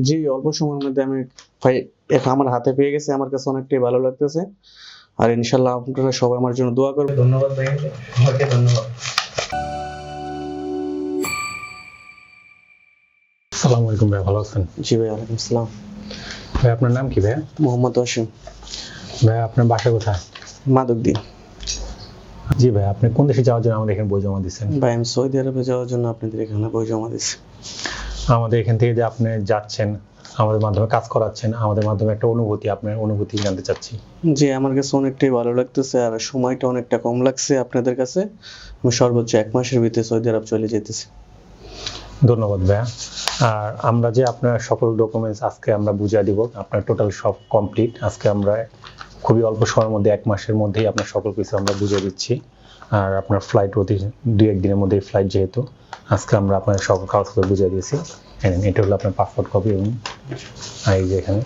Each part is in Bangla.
জি, অল্প সময়ের মধ্যে আমি ভাই আমার হাতে পেয়ে গেছি, আমার কাছে অনেকটাই ভালো লাগতেছে। আর ইনশাআল্লাহ আপনারা সবাই আমার জন্য দোয়া করবেন। ধন্যবাদ ভাই, সবাইকে ধন্যবাদ। আসসালামু আলাইকুম ভাই, ভালো আছেন? জি ভাই, ওয়ালাইকুম আসসালাম। ভাই আপনার নাম কি ভাই? মোহাম্মদ ওয়াসিম। ভাই আপনার বাসা কোথায়? মাদকদি। জি ভাই, আপনি কোন দেশে যাওয়ার জন্য আমাদের এখানে বই জমা দিচ্ছেন? ভাই আমি সৌদি আরবে যাওয়ার জন্য আপনাদের এখানে বই জমা দিচ্ছি। আমাদের এখান থেকে যে আপনি যাচ্ছেন, আমাদের মাধ্যমে কাজ করাচ্ছেন, আমাদের মাধ্যমে একটা অনুভূতি, আপনার অনুভূতি জানতে চাচ্ছি। জি, আমার কাছে অনেকটাই ভালো লাগতেছে আর সময়টা অনেকটা কম লাগছে আপনাদের কাছে। আমি সর্বোচ্চ 1 মাসের ভিতরে সৌদি আরব চলে যেতেছি। ধন্যবাদ ভাইয়া। আর আমরা যে আপনার সকল ডকুমেন্টস আজকে আমরা বুঝিয়ে দিব, আপনার টোটাল সব কমপ্লিট। আজকে আমরা খুবই অল্প সময়ের মধ্যে 1 মাসের মধ্যেই আপনার সকল কিছু আমরা বুঝিয়ে দিচ্ছি। আর আপনার ফ্লাইট অতি 2-1 দিনের মধ্যেই ফ্লাইট, যেহেতু আজকে আমরা আপনার সকল কাগজপত্র বুঝিয়ে দিয়েছি। এটা হলো আপনার পাসপোর্ট কপি এবং এই যে এখানে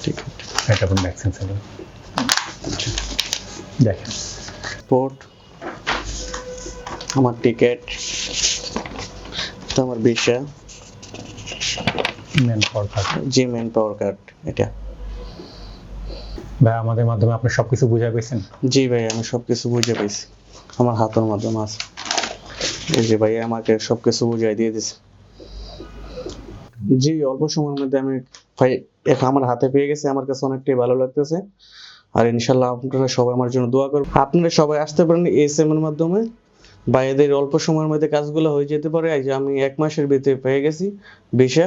ঠিক এটা আপনার ভ্যাকসিন সেন্টার দেখেন। পোর্ট, আমার টিকেট, আমার ভিসা, ম্যান পাওয়ার কার্ড। জি মেন পাওয়ার কার্ড এটা। ভাই আমাদের মাধ্যমে আপনি সবকিছু বুঝিয়ে পেয়েছেন? জি ভাই, আমি সবকিছু বুঝে পাইছি, আমার হাতের মাধ্যমে আছে। এই যে ভাই আমাকে সবকিছু বুঝাই দিয়ে দিছে। জি, অল্প সময়ের মধ্যে আমি ভাই আমার হাতে পেয়ে গেছি, আমার কাছে অনেকটাই ভালো লাগতেছে। আর ইনশাআল্লাহ আপনারা সবাই আমার জন্য দোয়া করবেন। আপনারা সবাই আসতে পারেন এসএম এর মাধ্যমে, বা এদের অল্প সময়ের মধ্যে কাজগুলো হয়ে যেতে পারে। এই যে আমি 1 মাসের ভিতরে পেয়ে গেছি ভিসা।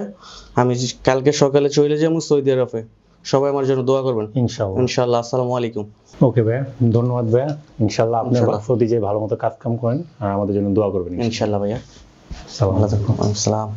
আমি কালকে সকালে চলে যাবো সৌদি আরবে। সবাই আমার জন্য দোয়া করবেন ইনশাআল্লাহ। ইনশাআল্লাহ। আসসালামু আলাইকুম। ওকে ভাইয়া, ধন্যবাদ ভাইয়া। ইনশাআল্লাহ আপনি ইনশাআল্লাহ। সৌদি যে ভালো মতো কাজ কাম করেন আর আমাদের জন্য দোয়া করবেন। ইনশাআল্লাহ ভাইয়া। আসসালামু আলাইকুম। আসসালাম।